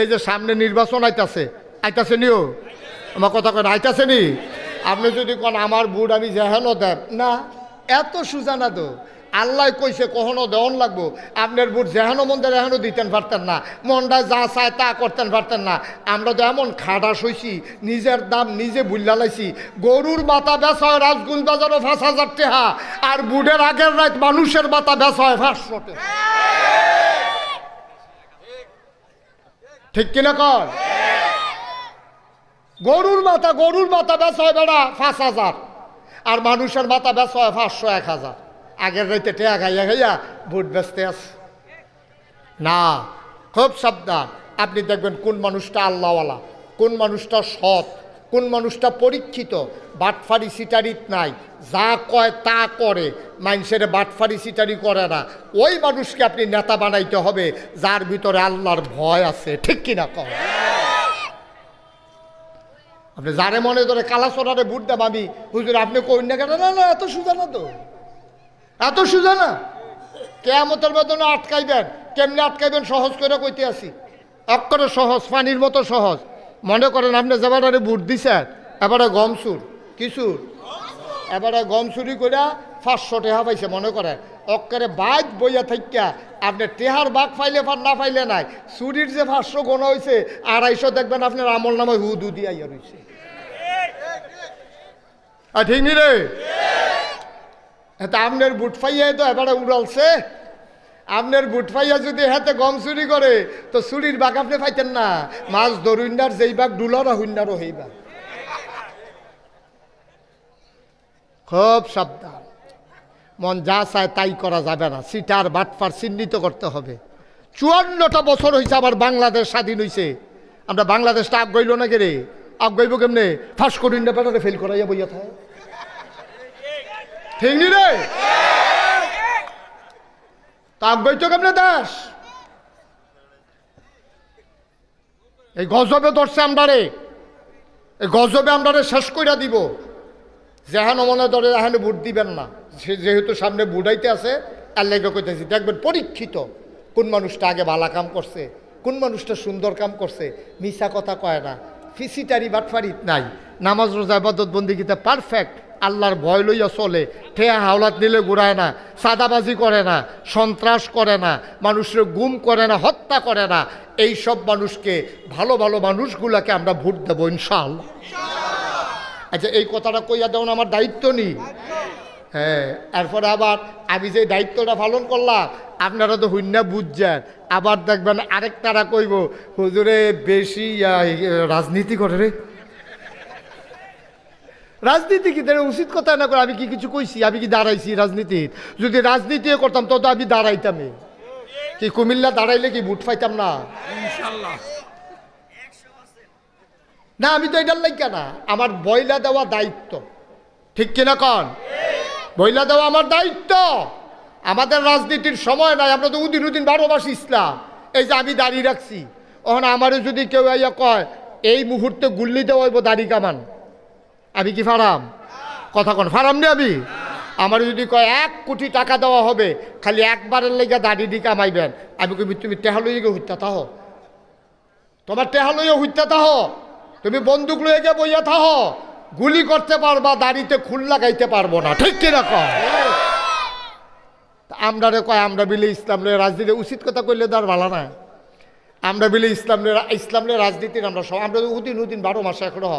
এই যে সামনে নির্বাচন আইতাছে নিও আমার কথা কেন আইতাছে নি? আপনি যদি কোন আমার বুট আমি যেহেন দেব না, এত সুজা না তো। আল্লাহ কইছে কখনো দেওয়ান লাগবো। আপনার বুট যেহেন মন্দির এখনও দিতেন পারতেন না, মনটা যা চায় তা করতেন পারতেন না। আমরা তো এমন খাটাস হইছি, নিজের দাম নিজে বুল্লা লাইছি। গরুর মাথা বেচা হয় রাজগুল বাজারও ৫,০০০ টাকা, আর বুটের আগের রাত মানুষের মাথা বেচা হয় ৫০০ টাকা। ঠিক কিনা কর? গরুর মাথা বেচা হয় বেড়া ৫,০০০, আর মানুষের মাথা বেচা হয় ৫০০ ১,০০০। আগের রাইতে টেয়া খাইয়া ভোট বেচতে আছে না। খুব সাবধান। আপনি দেখবেন কোন মানুষটা আল্লাহওয়ালা, কোন মানুষটা সৎ, কোন মানুষটা পরীক্ষিত, বাটফারি সিটারিত নাই, যা কয় তা করে, মানুষের বাটফারি সিটারি করে না। ওই মানুষকে আপনি নেতা বানাইতে হবে যার ভিতরে আল্লাহর ভয় আছে। ঠিক কিনা কর? আপনি যারে মনে ধরে কালাচরারে ভোট দেব আমি, হুজুর আপনি কইন না কেন? না, এত সুজা না তো, এত সুজা না। কেয়ামতের বেদনা আটকাইবেন, কেমনে আটকাইবেন সহজ করে কইতে আসি। অক্ষরে সহজ, পানির মতো সহজ। মনে করেন আপনি যেবারে ভোট দিছেন, এবারে গম চুর কিছুর, এবারে গম চুরি করে ৫০০ টাকা পাইছে মনে করেন। অক্ষরে বাদ বইয়া থাকিয়া আপনি টেহার বাঘ পাইলে পার না পাইলে নাই, চুরির যে ৫০০ গোনা হয়েছে ২৫০ দেখবেন আপনার আমল নামে হুদু দিয়া রয়েছে। ঠিক নি রে? এটা আপনার বুট ফাইয়া তো এবারে উড়ালছে। আপনার বুট ফাইয়া যদি হাতে গম চুরি করে তো চুরির বাঘ আপনি পাইতেন না। মাছ ধরুইন্ডার যেই বাঘ ডুলারও হইন্ডারও হই বাঘ। খুব সাবধান। মন যা চায় তাই করা যাবে না। সিটার বাটফার চিহ্নিত করতে হবে। ৫৪টা বছর হয়েছে আবার বাংলাদেশ স্বাধীন হয়েছে। আমরা বাংলাদেশটা আগাইল না কে রে? আগাইব কেমনে? ফার্স্ট করিন না বেটারে ফেল করাইয়া বইয়া থাকে। ঠিক নি রে? তা আগাইতো কেমনে দেশ? এই গজবে ধরছে আমরারে, এই গজবে আমরারে শেষ কইরা দিব। যেহেন মনে ধরে এখানে ভোট দিবেন না, যেহেতু সামনে বুড়াইতে আছে আল্লাহকে কইতেছি। দেখবেন পরীক্ষিত কোন মানুষটা আগে ভালো কাম করছে, কোন মানুষটা সুন্দর কাম করছে, মিছা কথা কয় না, ফিসিটারি বাটফারিত নাই, নামাজ রোজা ইবাদত বন্দিগিতে পারফেক্ট, আল্লাহর ভয় লইয়া চলে, ঠেয়া হাওলাত নিলে ঘুরায় না, সাদাবাজি করে না, সন্ত্রাস করে না, মানুষের গুম করে না, হত্যা করে না। এই সব মানুষকে, ভালো ভালো মানুষগুলাকে আমরা ভোট দেবো ইনশাআল্লাহ। আচ্ছা, এই কথাটা কইয়া দেওয়া আমার দায়িত্ব নি? হ্যাঁ। এরপরে আবার আমি যে দায়িত্বটা পালন করলাম আপনারা তো হুন্না বুঝছেন। আবার দেখবেন আরেক তারা কইব হুজুরে বেশি রাজনীতি করে রে। রাজনীতি কি উচিত কথা না করে? আমি কি কিছু কইছি? আমি কি দাঁড়াইছি রাজনীতির? যদি রাজনীতিও করতাম তত আমি দাঁড়াইতামই। কি কুমিল্লা দাঁড়াইলে কি ভোট পাইতাম না? ইনশাআল্লাহ না। আমি তো এটার লাইকা না, আমার বইলা দেওয়া দায়িত্ব। ঠিক কিনা কন? বইলা দেওয়া আমার দায়িত্ব। আমাদের রাজনীতির সময় নাই। আমরা তো উদিন ১২ মাস ইসলাম। এই যে আমি দাঁড়িয়ে রাখছি, ওখানে আমারও যদি কেউ আইয়া কয় এই মুহূর্তে গুল্লি দেওয়া হইব দাড়ি কামান, আমি কি ফারাম? কথা কন ফারাম নি আমি? আমার যদি কয় ১ কোটি টাকা দেওয়া হবে খালি একবারের লেগে দাড়ি দি কামাইবেন, আমি কবি তুমি টেহা লইয়া গিয়ে হইতা তাহ, তোমার টেহা লইয়া হইতা তাহ, তুমি বন্দুক লইয়া গিয়ে বইয়া থাহ, গুলি করতে পারবা, দাড়িতে খুল লাগাইতে পারবো না। ঠিক কিনা কয়? আমরা রে কয় আমরা বিলে ইসলাম লয়ে রাজনীতি, উচিত কথা কইলে তার ভালো না। আমরা বিলে ইসলাম লয়ে রাজনীতির আমরা সব, আমরা উদিন ১২ মাসে এখনো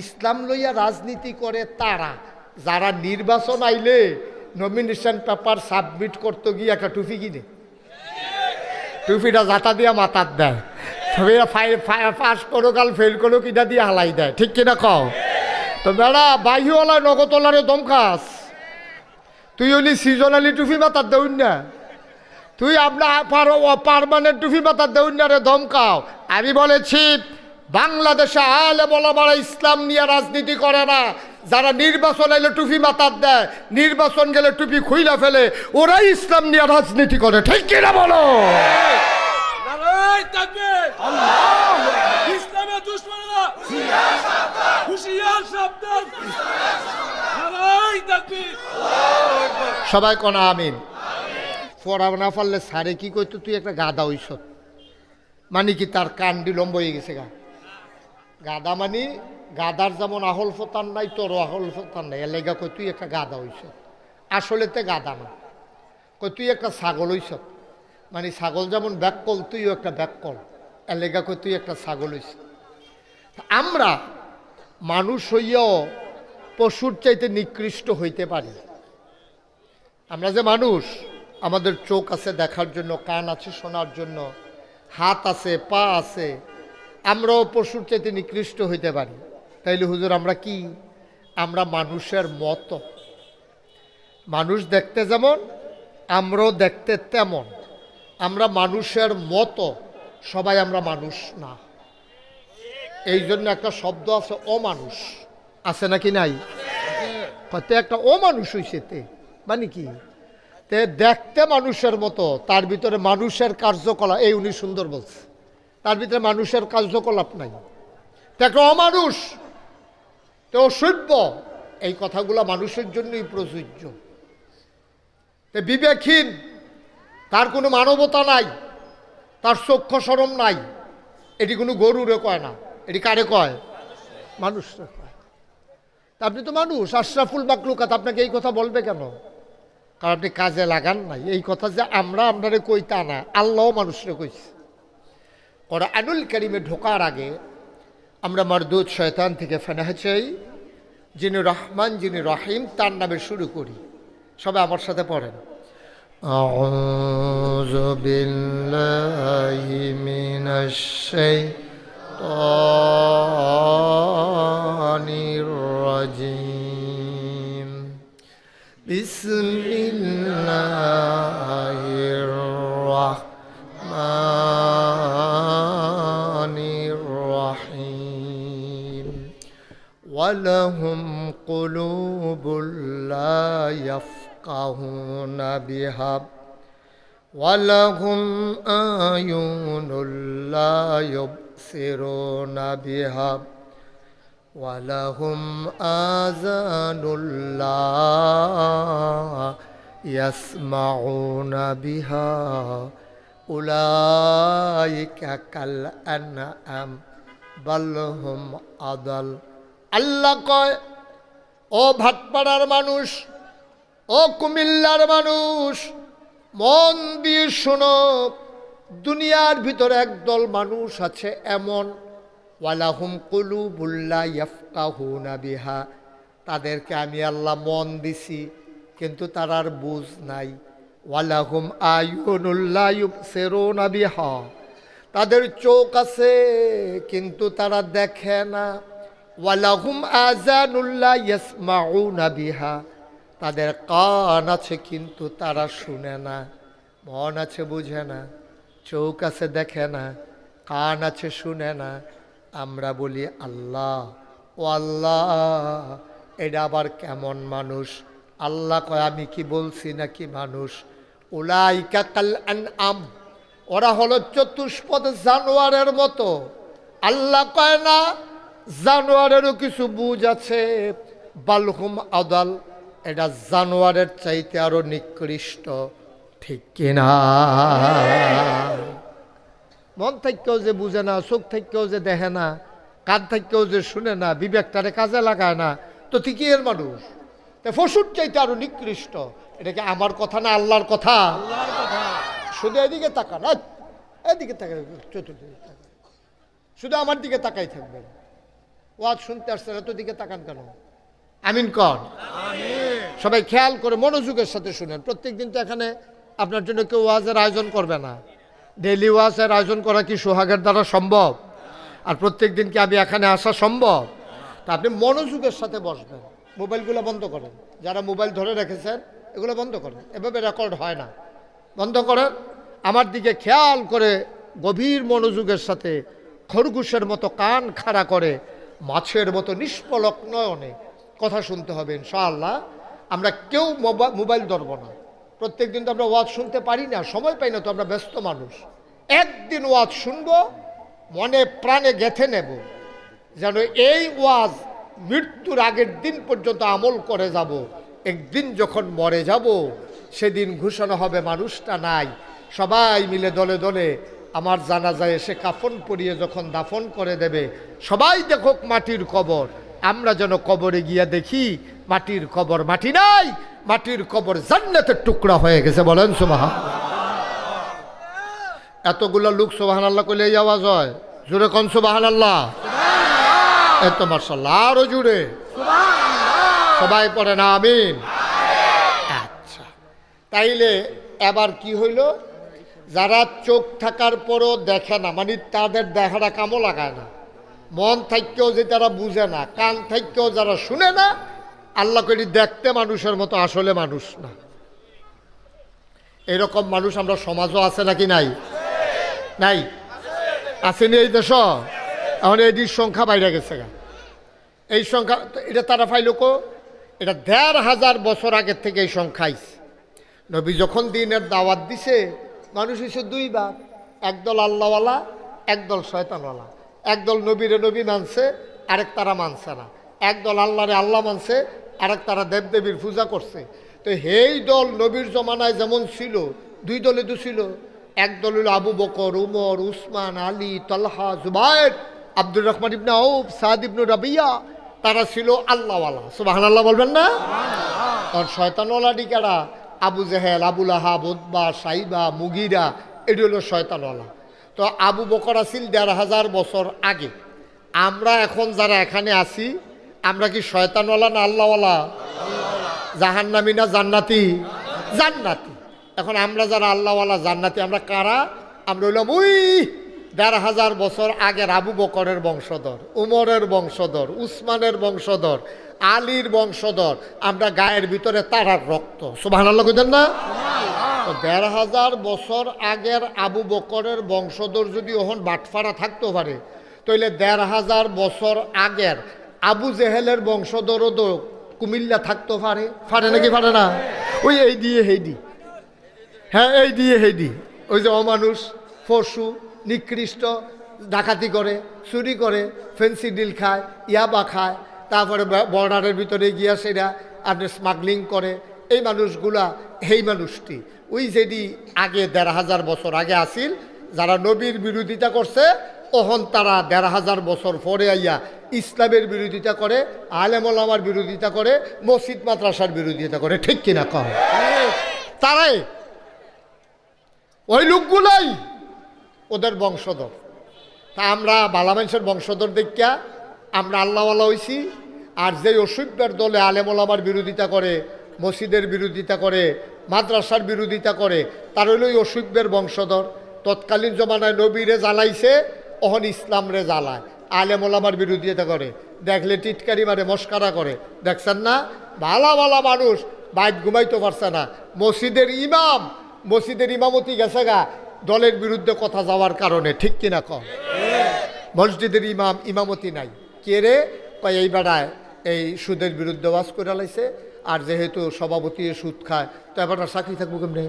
ইসলাম লইয়া রাজনীতি করে তারা যারা নির্বাচন আইলে নমিনেশন পেপার সাবমিট করতে গিয়ে একটা টুপি কিনে, টুপিটা জাতা দিয়া মাথার দেয়, পাস করো কাল ফেল করো কিনা দিয়ে হালাই দেয়। ঠিক কিনা কও? তো বেড়া বাইহিওয়ালা নগদওয়ালারে দম খাস, তুই হলি সিজনালি টুপি মাথার দেউন না, তুই আপনার পারমানেন্ট টুপি মাথার দেউন না রে ধমকাও। আমি বলেছি বাংলাদেশে আলে বলামারা ইসলাম নিয়ে রাজনীতি করে না। যারা নির্বাচন এলে টুপি মাথার দেয়, নির্বাচন গেলে টুপি খুইলা ফেলে, ওরাই ইসলাম নিয়ে রাজনীতি করে। ঠিক কিনা বলো? সবাই কোন আমিন। পড়া না পারলে সারে কি কইতো তুই একটা গাদা হইস। মানে কি তার কান্ডি লম্ব হয়ে গেছে গা। গাদা মানে গাদার যেমন আহল ফতান নাই, তোর আহল ফতান নাই, এলাকা কই তুই একটা গাদা হইছ, আসলে তে গাদা না, কই তুই একটা ছাগল হইছ, মানে ছাগল যেমন ব্যাককল তুইও একটা ব্যাককল, এলাকা কই তুই একটা ছাগল হইছ। আমরা মানুষ হইয়াও পশুর চাইতে নিকৃষ্ট হইতে পারি। আমরা যে মানুষ, আমাদের চোখ আছে দেখার জন্য, কান আছে শোনার জন্য, হাত আছে, পা আছে, আমরাও পশুর চাইতে নিকৃষ্ট হইতে পারি। তাইলে হুজুর আমরা কি? আমরা মানুষের মতো। মানুষ দেখতে যেমন আমরাও দেখতে তেমন, আমরা মানুষের মতো, সবাই আমরা মানুষ না। এই জন্য একটা শব্দ আছে অমানুষ, আছে নাকি নাই? কত একটা অমানুষ হইছে তে, মানে কি? তে দেখতে মানুষের মতো, তার ভিতরে মানুষের কার্যকলাপ, এই উনি সুন্দর বলছে, তার ভিতরে মানুষের কার্যকলাপ নাই, তে একটা অমানুষ, তে অসভ্য। এই কথাগুলো মানুষের জন্যই প্রযোজ্য। তে বিবেকহীন, তার কোনো মানবতা নাই, তার চক্ষু শরম নাই। এটি কোনো গরুরে কয় না, এটি কারে কয়? মানুষরে কয়। তা আপনি তো মানুষ, আশরাফুল মাকলুকাত, আপনাকে এই কথা বলবে কেন? কারণ আপনি কাজে লাগান নাই। এই কথা যে আমরা আপনারে কই তা না, আল্লাহ মানুষরে কইছে। কোরআনুল কারীমে ঢোকার আগে আমরা মারদুদ শয়তান থেকে ফেনাহ চাই। যিনি রহমান, যিনি রহিম, তার নামে শুরু করি। সবাই আমার সাথে পড়েন। আউযু বিল্লাহি মিনাশ শাইতানির রাজিম। বিসমিল্লাহির রাহমানির রাহিম। ওয়ালাহুম কুলুবুল লা ইয়াফকাহুনা বিহা ওয়ালাহুম আয়ুনুল লা ইউবসিরুনা বিহা ওয়ালাহুম আযানুল লা ইয়াসমাউনা বিহা উলাইকা কাল আনআম বাল হুম আদাল। আল্লাহ কয়, ও ভাটপাড়ার মানুষ, ও কুমিল্লার মানুষ, মন দিয়ে শোনো, দুনিয়ার ভিতরে একদল মানুষ আছে এমন, ওয়ালাহুম কুলুবুল লা ইয়াফকাহুনা বিহা, তাদেরকে আমি আল্লাহ মন দিছি কিন্তু তারার বুঝ নাই। ওয়ালাহুম আয়ুনুল লা ইউবসিরুনা বিহা, তাদের চোখ আছে কিন্তু তারা দেখে না। ওয়ালাহুম আযানুল লা ইয়াসমাউনা বিহা, তাদের কান আছে কিন্তু তারা শুনে না। মন আছে বুঝে না, চোখ আছে দেখে না, কান আছে শুনে না। আমরা বলি আল্লাহ, ও আল্লাহ, এটা আবার কেমন মানুষ? আল্লাহ কয়, আমি কি বলছি নাকি মানুষ? উলাইকা কাল আনআম, ওরা হলো চতুষ্পদ জানোয়ারের মতো। আল্লাহ কয় না, জানোয়ারেরও কিছু বুঝ আছে। বালহুম আদাল, এটা জানোয়ারের চাইতে আরো নিকৃষ্ট, ঠিক কিনা? মন থেকেও যে বুঝে না, চোখ থেকেও যে দেখে না, কান থেকেও যে শুনে না, বিবেকটারে কাজে লাগায় না, তো ঠিকই এর মানুষ। পশুর চাইতে আরো নিকৃষ্ট। এটাকে আমার কথা না, আল্লাহর কথা। শুধু এদিকে তাকান, এদিকে তাকান, চতুর্দিকে তাকান, শুধু আমার দিকে তাকাই থাকবেন। ওয়াজ শুনতে আসছেন, এত দিকে তাকান কেন? আমিন কর। সবাই খেয়াল করে মনোযোগের সাথে শুনেন। প্রত্যেকদিন তো এখানে আপনার জন্য কেউ ওয়াজের আয়োজন করবে না। ডেইলি ওয়াজের আয়োজন করা কি সোহাগের দ্বারা সম্ভব? আর প্রত্যেক দিন কি আমি এখানে আসা সম্ভব? তা আপনি মনোযোগের সাথে বসবেন। মোবাইলগুলো বন্ধ করেন, যারা মোবাইল ধরে রেখেছেন এগুলো বন্ধ করেন, এভাবে রেকর্ড হয় না, বন্ধ করেন। আমার দিকে খেয়াল করে গভীর মনোযোগের সাথে খরগোশের মতো কান খাড়া করে মাছের মতো নিষ্পলক নয়নে কথা শুনতে হবে ইনশাআল্লাহ। আমরা কেউ মোবাইল ধরব না। প্রত্যেক দিন তো আমরা ওয়াজ শুনতে পারি না, সময় পাই না, তো আমরা ব্যস্ত মানুষ। একদিন ওয়াজ শুনবো, মনে প্রাণে গেঁথে নেব, যেন এই ওয়াজ মৃত্যুর আগের দিন পর্যন্ত আমল করে যাব। একদিন যখন মরে যাব, সেদিন ঘোষণা হবে মানুষটা নাই, সবাই মিলে দলে দলে আমার জানাজায় এসে কাফন পরিয়ে যখন দাফন করে দেবে, সবাই দেখুক মাটির কবর, আমরা যেন কবরে গিয়া দেখি মাটির কবর মাটি নাই, মাটির কবর জান্নাতের টুকরা হয়ে গেছে। বলেন সুবহানাল্লাহ। এতগুলো লোক সুবহানাল্লাহ কইলে এই আওয়াজ হয়? জোরে কোন সুবহানাল্লাহ। এত মাশাআল্লাহ, আরো জোরে সবাই পড়ে না আমিন। আচ্ছা, তাইলে এবার কি হইল? যারা চোখ থাকার পরও দেখে না, মানে তাদের দেখাটা কামও লাগায় না, মন থাকতেও যে তারা বুঝে না, কান থাকতেও যারা শুনে না, আল্লাহ করি দেখতে মানুষের মতো, আসলে মানুষ না। এরকম মানুষ আমরা সমাজও আছে নাকি নাই? নাই, আসেনি এই দেশ? এখন এটির সংখ্যা বাইরে গেছে গা। এই সংখ্যা এটা তারা পাইল কো? এটা ১,৫০০ বছর আগের থেকে এই সংখ্যা আইছে। নবী যখন দিনের দাওয়াত দিছে, মানুষ হচ্ছে দুই ভাগ, একদল আল্লাহওয়ালা, একদল শয়তানওয়ালা। একদল নবীরে নবী মানছে, আরেক তারা মানছে না। একদল আল্লাহরে আল্লাহ মানছে, আরেক তারা দেবদেবীর পূজা করছে। তো এই দল নবীর জমানায় যেমন ছিল, দুই দলে তো ছিল। একদল হইল আবু বকর, উমর, উসমান, আলী, তলহা, জুবায়ের, আব্দুর রহমান ইবনে আউফ, সাদ ইবনে রাবিয়া। তারা ছিল আল্লাহওয়ালা। সুবহানাল্লাহ বলবেন না? আর শয়তানওয়ালা ডিকারা আবু জেহেল, আবুল আহাব, উতবা, সাইবা, মুগিরা, এটি হলো শয়তানওয়ালা। তো আবু বকর আসিল ১,৫০০ বছর আগে। আমরা এখন যারা এখানে আছি, আমরা কি শয়তানওয়ালা না আল্লাহওয়ালা? জাহান্নামী না জান্নাতি? জান্নাতি। এখন আমরা যারা আল্লাহওয়ালা জান্নাতি, আমরা কারা? আমরা হইলাম ওই ১,৫০০ বছর আগের আবু বকরের বংশধর, উমরের বংশধর, উসমানের বংশধর, আলীর বংশধর। আমরা গায়ের ভিতরে তারার রক্ত। সুবহানাল্লাহ কইতেন না? ১,৫০০ বছর আগের আবু বকরের বংশধর যদি ওহন বাটফাড়া থাকতে পারে, তাহলে ১,৫০০ বছর আগের আবু জেহেলের বংশধরও তো কুমিল্লা থাকতে পারে। পারে নাকি পারে না? ওই এই দিয়ে হেইডি, হ্যাঁ এই দিয়ে হেইডি, ওই যে অমানুষ, পশু, নিকৃষ্ট, ডাকাতি করে, চুরি করে, ফেন্সি ডিল খায়, ইয়াবা খায়, তারপরে বর্ডারের ভিতরে গিয়া সেটা আপনি স্মাগলিং করে। এই মানুষগুলা, এই মানুষটি ওই যেটি আগে ১,৫০০ বছর আগে আসিল, যারা নবীর বিরোধিতা করছে, তখন তারা ১,৫০০ বছর পরে আইয়া ইসলামের বিরোধিতা করে, আলেম ওলামার বিরোধিতা করে, মসজিদ মাদ্রাসার বিরোধিতা করে। ঠিক কিনা কহ? তারাই ওই লোকগুলাই ওদের বংশধর। তা আমরা বালা মানুষের বংশধর দেখিয়া আমরা আল্লাহওয়ালা হইছি। আর যেই অসভ্যের দলে আলেম ওলামার বিরোধিতা করে, মসজিদের বিরোধিতা করে, মাদ্রাসার বিরোধিতা করে, তার হইল ওই অসভ্যের বংশধর। তৎকালীন জমানায় নবীরে জ্বালাইছে, অহন ইসলামরে জ্বালায়, আলেম ওলামার বিরোধিতা করে, দেখলে টিটকারি মারে, মস্কারা করে। দেখছেন না? ভালা ভালা মানুষ বাইক ঘুমাইতে পারছে না। মসজিদের ইমাম, মসজিদের ইমামতি গেছে গা দলের বিরুদ্ধে কথা যাওয়ার কারণে। ঠিক কিনা কম? মসজিদের ইমাম ইমামতি নাই। কে রে? কয় এই বেড়ায় এই সুদের বিরুদ্ধে ওয়াজ করে লাইছে, আর যেহেতু সভাপতি সুদ খায়, তো এবার চাকরি থাকবো কেমনে?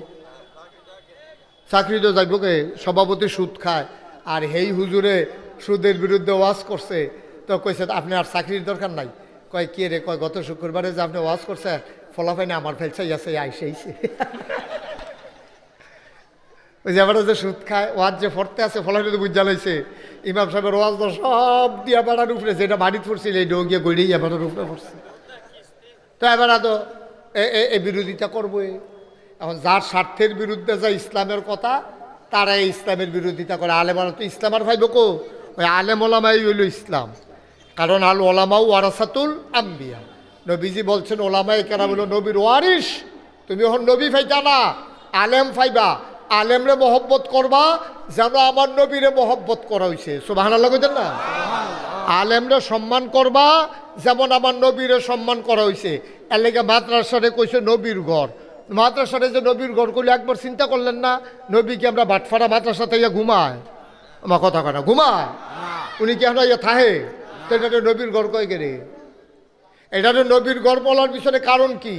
চাকরি তো যাইব কে? সভাপতি সুদ খায়, আর হেই হুজুরে সুদের বিরুদ্ধে ওয়াজ করছে। তো কইছে আপনি আর চাকরির দরকার নাই। কয় কে রে? কয় গত শুক্রবারে যে আপনি ওয়াজ করছেন, ফলাফাইনে আমার ফেলছাই আছে, আইসেইছে। ওই যে এবার যে সুদ খায়, ওয়াজ যে ফরতে আছে, ফলাফাইনে তো বুঝা লাইছে ইমাম সাহেবের ওয়াজ তো সব দিয়া বেড়ার উপরে, যেটা বাড়িতে পড়ছিল এই ডো গিয়ে গড়িয়ে এবারের উপরে পড়ছে। তো এবার তো এই বিরোধিতা করবোই। এখন যার স্বার্থের বিরুদ্ধে যা ইসলামের কথা, তারা এই ইসলামের বিরোধিতা করে। আলেমারা তো ইসলাম আর ভাইব কো? ওই আলেম ওলামাই হইল ইসলাম। কারণ আল ওলামাউ ওয়ারাসাতুল আম্বিয়া। নবীজি বলছেন ওলামায়ে কেরাম হইল নবীর ওয়ারিস। তুমি এখন নবী ফাইতা না, আলেম ফাইবা। আলেমরে মহব্বত করবা যেন আমার নবীরে মহব্বত করা হয়েছে। সুবহানাল্লাহ কইতেন না? আলেমরে সম্মান করবা যেমন আমার নবীরে সম্মান করা হয়েছে। এর লেগে মাদ্রাসারে কইছে নবীর ঘর। মাদ্রাসারে যে নবীর ঘর করলে একবার চিন্তা করলেন না? নবীকে আমরা বাটফাড়া মাদ্রাসাতে ইয়া ঘুমায়, আমার কথা কয় না, ঘুমায়। উনি কি এখন ইয়া থাহে? তো এটা নবীর ঘর কয় কে রে? এটা নবীর ঘর বলার পিছনে কারণ কি?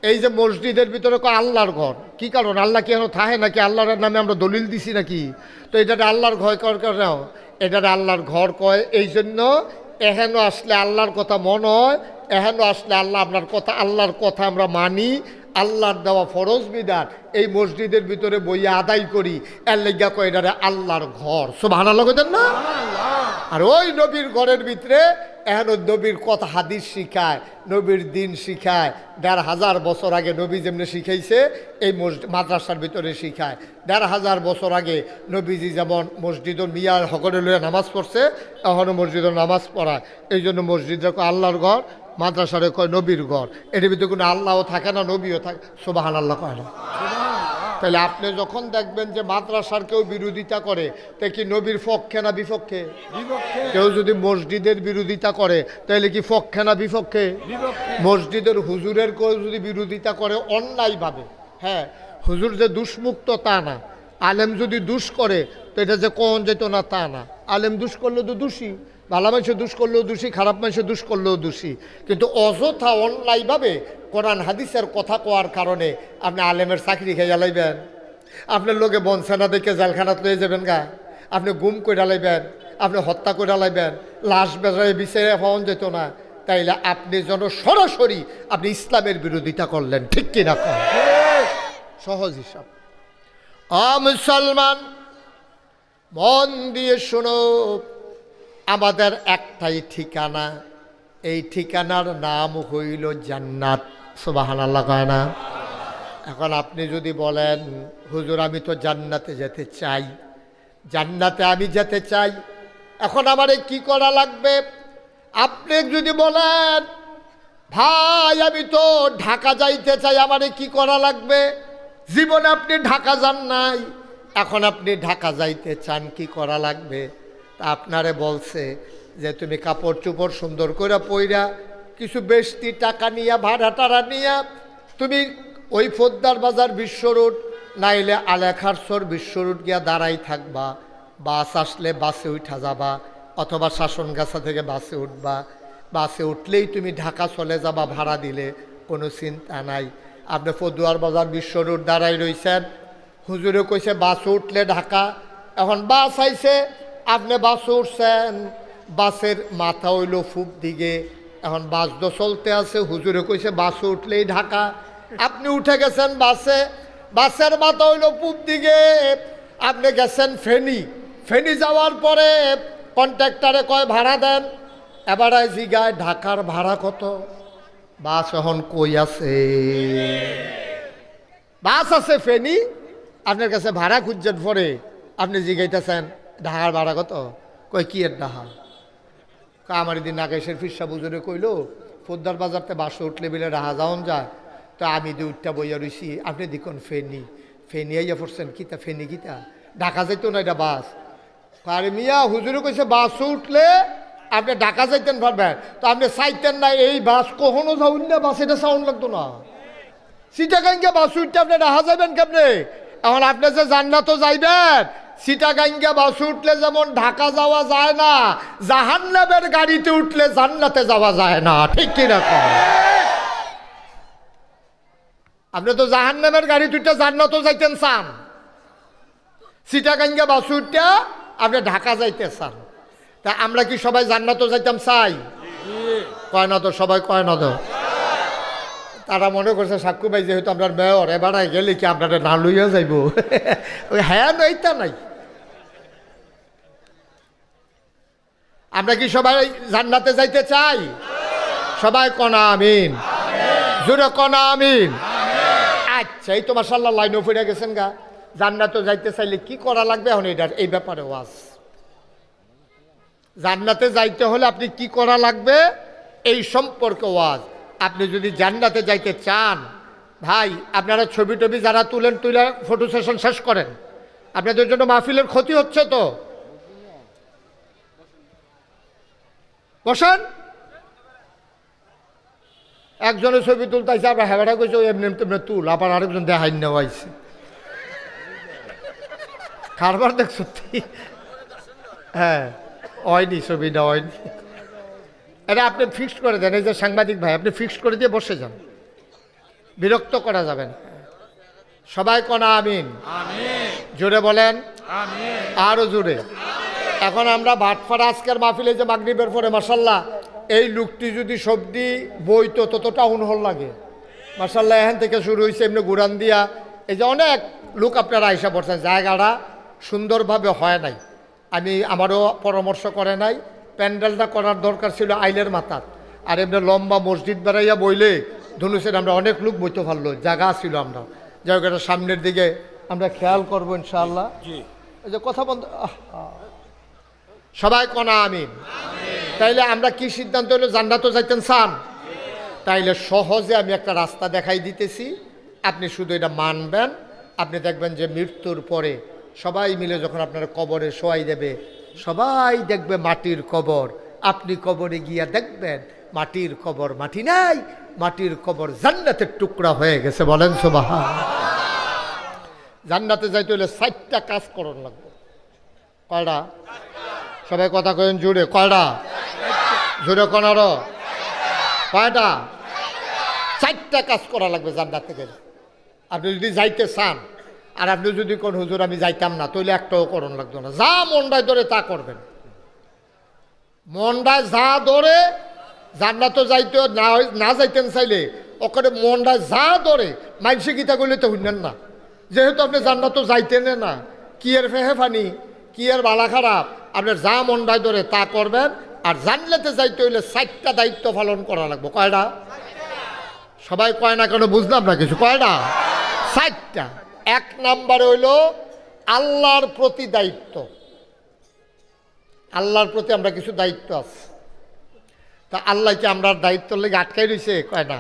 এই যে মসজিদের ভিতরে কয় আল্লাহর ঘর, কি কারণ? আল্লাহ কি এখন থাহে নাকি? আল্লাহর নামে আমরা দলিল দিছি নাকি? তো এটাতে আল্লাহর ঘর কর কেন? এটাতে আল্লাহর ঘর কয় এই জন্য, এহেন আসলে আল্লাহর কথা মনে হয়, এহেন আসলে আল্লাহ আপনার কথা, আল্লাহর কথা আমরা মানি, আল্লাহর দেওয়া ফরজ বিধান এই মসজিদের ভিতরে বইয়া আদায় করি, এর লেগা কয় এটারে আল্লাহর ঘর। সুবহানাল্লাহ কইতেন না? আর ওই নবীর ঘরের ভিতরে এখন নবীর কথা হাদিস শিখায়, নবীর দিন শিখায়। ১৫০০ বছর আগে নবী যেমনি শিখাইছে এই মাদ্রাসার ভিতরে শিখায়। ১৫০০ বছর আগে নবীজি যেমন মসজিদ মিয়ার হকরে লইয়া নামাজ পড়ছে, এখনও মসজিদে নামাজ পড়ায়। এই জন্য মসজিদে কয় আল্লাহর ঘর, মাদ্রাসারে কয় নবীর ঘর। এর ভিতরে কোনো আল্লাহও থাকে না, নবীও থাকে। সুবহানাল্লাহ কয় না? তাহলে আপনি যখন দেখবেন যে মাদ্রাসার কেউ বিরোধিতা করে, তা কি নবীর পক্ষে না বিপক্ষে? কেউ যদি মসজিদের বিরোধিতা করে তাহলে কি পক্ষে না বিপক্ষে? মসজিদের হুজুরের কেউ যদি বিরোধিতা করে অন্যায়ভাবে, হ্যাঁ, হুজুর যে দুষ্মুক্ত তা না, আলেম যদি দুষ করে তো এটা যে কখন যেত না তা না। আলেম দুষ করলেও তো দোষী, ভালো মানুষের দুষ করলেও দোষী, খারাপ মানুষের দুষ করলেও দোষী। কিন্তু অযথা অন্যায়ভাবে কোরআন হাদিসের কথা কোয়ার কারণে আপনি আলেমের চাকরি খেয়ে জ্বালাইবেন, আপনার লোকে বনসেনা দেখে জেলখানাত লয়ে যাবেন গা, আপনি গুম করে ঢালাইবেন, আপনি হত্যা করে ঢালাইবেন, লাশ বেজায় বিচারে পাওয়া যেত না। তাইলে আপনি যেন সরাসরি আপনি ইসলামের বিরোধিতা করলেন, ঠিক কিনা? সহজ হিসাব। মুসলমান মন দিয়ে শোনো, আমাদের একটাই ঠিকানা, এই ঠিকানার নাম হইল জান্নাত। সুবহানাল্লাহ কয় না? এখন আপনি যদি বলেন হুজুর আমি তো জান্নাতে যেতে চাই, জান্নাতে আমি যেতে চাই, এখন আমারে কি করা লাগবে? আপনি যদি বলেন ভাই আমি তো ঢাকা যাইতে চাই, আমারে কি করা লাগবে? জীবনে আপনি ঢাকা যান নাই, এখন আপনি ঢাকা যাইতে চান, কি করা লাগবে? তা আপনারে বলছে যে তুমি কাপড় চোপড় সুন্দর করে পইরা কিছু বেশি টাকা নিয়া ভাড়া টাড়া নিয়া তুমি ওই ফোদ্দার বাজার বিশ্ব রোড নাইলে আলেখারসর বিশ্ব রোড গিয়া দাঁড়াই থাকবা, বাস আসলে বাসে উঠা যাবা, অথবা শাসনগাছা থেকে বাসে উঠবা, বাসে উঠলেই তুমি ঢাকা চলে যাবা ভাড়া দিলে, কোনো চিন্তা নাই। আপনি ফদুয়ার বাজার বিশ্ব রোড দাঁড়াই রইছেন, হুজুরে কইছে বাস উঠলে ঢাকা, এখন বাস আইছে, আপনি বাসে উঠছেন, বাসের মাথা হইল ফুপ দিকে, এখন বাস তো চলতে আছে, হুজুরে কইছে বাসে উঠলেই ঢাকা, আপনি উঠে গেছেন বাসে, বাসের মাথা হইল পূব দিকে, আপনি গেছেন ফেনী, ফেনী যাওয়ার পরে কন্ট্রাক্টরে কয় ভাড়া দেন, এবারে জিগায় ঢাকার ভাড়া কত? বাস এখন কই আছে? বাস আছে ফেনী, আপনার কাছে ভাড়া খুঁজছেন, পরে আপনি জিগাইতেছেন ঢাকার ভাড়া কত? কই কি এর ঢাকা? আমার দিন নাগেশের ফিরসা বুজুরে কইল ফোদ্দার বাজারতে বাসে উঠলে বিলে রাহা যাওন যায়, তো আমি দি উঠটা বইয়া রইছি, আপনি দেখুন ফেনী, ফেনী আইয়া পড়ছেন, কিতা ফেনী কিতা? ঢাকা যাইতো না এটা বাস। আরে মিয়া হুজুরে কইছে বাস উঠলে আপনি ঢাকা যাইতেন পারবেন, তো আপনি চাইতেন না এই বাস কখনো যাউন না, বাস এটা সাউন্ড লাগতো না, সিটাগাঙ্গে বাস উঠতে আপনি রাহা যাবেন কেমনে? এখন আপনি যে জান্নাতও যাইবেন, সিটাগাঙ্গে বাস উঠলে যেমন ঢাকা যাওয়া যায় না, জাহান্নামের গাড়িতে উঠলে জান্নাতে যাওয়া যায় না, ঠিক কিনা? আপনি তো জাহান্নামের গাড়ি উঠতে জান্নাতও যাইতেন চান, সিটাগাঙ্গে বাস উঠতে আপনি ঢাকা যাইতে চান, তা আমরা কি সবাই জান্নাতও যাইতাম চাই? কয় না তো, সবাই কয় না তো। তারা মনে করছে সাক্ষু ভাই যেহেতু আপনার মেয়র, এবারে গেলে কি আপনারা না লইয়া যাইব? ওই হ্যাঁ নইতা নাই। আমরা কি সবাই জান্নাতে যাইতে চাই? সবাই কনা আমিন, জোরে কনা আমিন। আচ্ছা, এই তো মাশাআল্লাহ লাইনও ফিরে গেছেন গা। জান্নাতে যাইতে চাইলে কি করা লাগবে এখন এটার এই ব্যাপারে ওয়াজ। জান্নাতে যাইতে হলে আপনি কি করা লাগবে এই সম্পর্কে ওয়াজ। আপনি যদি জান্নাতে যাইতে চান, ভাই আপনারা ছবি টবি যারা তুলে ফটো সেশন শেষ করেন, আপনাদের জন্য মাহফিলের ক্ষতি হচ্ছে তো, বসেন। একজনের ছবি তুলতেছে, আমরা হেবাটা কইছে এমনি তেমনি তুল, আবার আরেকজন দেখাই নেওয়া আইছে, কারবার দেখ সত্যি। হ্যাঁ হয়নি, ছবিটা হয়নি। এটা আপনি ফিক্সড করে দেন, এই যে সাংবাদিক ভাই আপনি ফিক্সড করে দিয়ে বসে যান, বিরক্ত করা যাবে না। সবাই কনা আমিন, জোরে বলেন আরো জোরে। এখন আমরা ভাটফাড়া আজকের মাহফিলে যে মাগরিবের পরে মাশাআল্লাহ এই লোকটি যদি সবদি বইতো ততটা উনহল লাগে, মার্শাল্লাহ এখান থেকে শুরু হয়েছে এমনি ঘুরান দিয়া এই যে অনেক লোক আপনারা আইসা পড়ছেন, জায়গাটা সুন্দরভাবে হয় নাই। আমারও পরামর্শ করে নাই, প্যান্ডেলটা করার দরকার ছিল আইলের মাথার, আর এমনি লম্বা মসজিদ বেড়াইয়া বইলে ধনুষের আমরা অনেক লোক বইতে পারলো, জায়গা ছিল আমরা। যাই হোক এটা সামনের দিকে আমরা খেয়াল করবো ইনশাআল্লাহ। এই যে কথা বন্ধ, সবাই কনা আমিন। তাইলে আমরা কি সিদ্ধান্ত হলো, জান্নাতও যাইতেন চান? তাইলে সহজে আমি একটা রাস্তা দেখাই দিতেছি, আপনি শুধু এটা মানবেন। আপনি দেখবেন যে মৃত্যুর পরে সবাই মিলে যখন আপনারা কবরে শোয়াই দেবে, সবাই দেখবে মাটির কবর। আপনি কবরে গিয়া দেখবেন মাটির কবর মাটি নাই, মাটির কবর জান্নাতের টুকরা হয়ে গেছে। বলেন সুবহান। জান্নাতে যাইতে হলে 4টা কাজ করণ লাগবে। কয়টা? সবাই কথা কেন জুড়ে, কয়টা? জুড়ে কোনার কয়টা? 4টা কাজ করা লাগবে জান্নাতে গেলে। আপনি যদি যাইতে চান, আর আপনি যদি কোন হুজুর আমি যাইতাম না, তাহলে একটাও করণ লাগতো না। যা মনটায় ধরে তা করবেন। মনটায় যা ধরে, জান্নাতও যাইতে না যাইতেন চাইলে ওখানে মনটায় যা ধরে মানসিক গীতা করলে তো শুনলেন না। যেহেতু আপনি জান্নাতও যাইতেন না, কি এর ফেহে ফানি, কি এর বালা খারাপ, আপনার যা মনটায় ধরে তা করবেন। আর জান্নাতে যাইতে হইলে 4টা দায়িত্ব পালন করা লাগবে। কয়টা? সবাই কয় না কেন, বুঝলাম না কিছু। কয়টা? 4টা। 1 নম্বরে হইল আল্লাহর প্রতি দায়িত্ব। আল্লাহর প্রতি আমরা কিছু দায়িত্ব আছে। তা আল্লাহকে আমরা দায়িত্বর লেগে আটকাই রয়েছে, কয় না।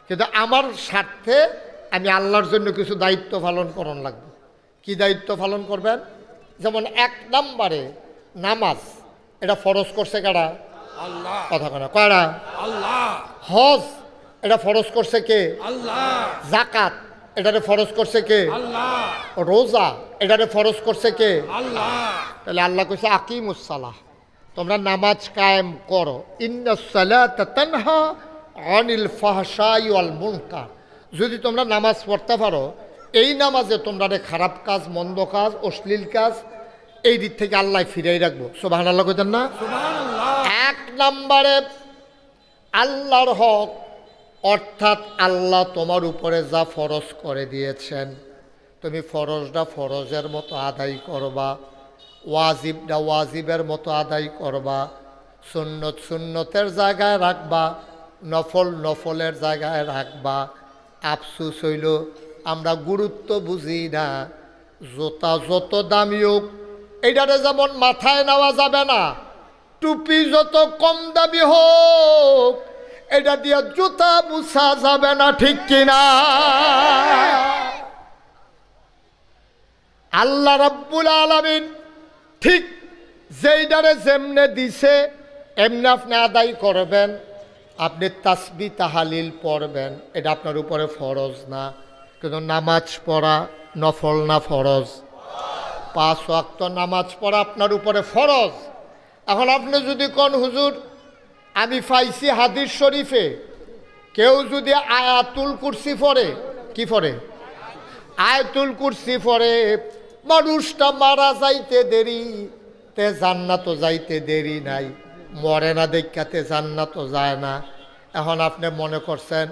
কিন্তু আমার স্বার্থে আমি আল্লাহর জন্য কিছু দায়িত্ব পালন করন লাগবে। কি দায়িত্ব পালন করবেন? যেমন 1 নম্বরে নামাজ, এটা ফরজ করছে কারা? আল্লাহ। কথা কয় না, কয়টা? আল্লাহ। হজ, এটা ফরজ করছে কে? আল্লাহ। যাকাত, এটারে ফরজ করছে কে? আল্লাহ। রোজা, এটারে ফরজ করছে কে? আল্লাহ। তাহলে আল্লাহ কইছে আকিমুস সালাহ, তোমরা নামাজ কায়েম করো। ইন্নাস সালাতা তানহা আনিল ফাহশাই ওয়াল মুনকার। যদি তোমরা নামাজ পড়তে পারো, এই নামাজে তোমরা খারাপ কাজ, মন্দ কাজ, অশ্লীল কাজ, এই দিক থেকে আল্লাহ ফিরাই রাখবো। সুবহানাল্লাহ কইতেন না? সুবহানাল্লাহ। 1 নম্বরে আল্লাহর হক, অর্থাৎ আল্লাহ তোমার উপরে যা ফরজ করে দিয়েছেন, তুমি ফরজটা ফরজের মতো আদায় করবা, ওয়াজিবটা ওয়াজিবের মতো আদায় করবা, সুন্নত সুন্নতের জায়গায় রাখবা, নফল নফলের জায়গায় রাখবা। আফসুস হইল আমরা গুরুত্ব বুঝি না। জোতা যত দামি হোক, এইটারে যেমন মাথায় নেওয়া যাবে না, টুপি যত কম দামি হোক, এটা দিয়ে জুতা মুছা যাবে না, ঠিক কিনা? আল্লাহ রাব্বুল আলামিন ঠিক যেইটারে যেমনে দিছে এমনি আপনি আদায় করবেন। আপনি তাসবিহ তাহালিল পড়বেন, এটা আপনার উপরে ফরজ না। কিন্তু নামাজ পড়া নফল না ফরজ? 5 ওয়াক্ত নামাজ পড়া আপনার উপরে ফরজ। এখন আপনি যদি কোন হুজুর আমি পাইছি হাদিস শরীফে কেউ যদি আয়াতুল কুরসি পড়ে, কি পড়ে? আয়াতুল কুরসি পড়ে, মানুষটা মারা যাইতে দেরি তে জান্নাতও যাইতে দেরি নাই, মরে না দেখাতে জান্নাতও যায় না। এখন আপনি মনে করছেন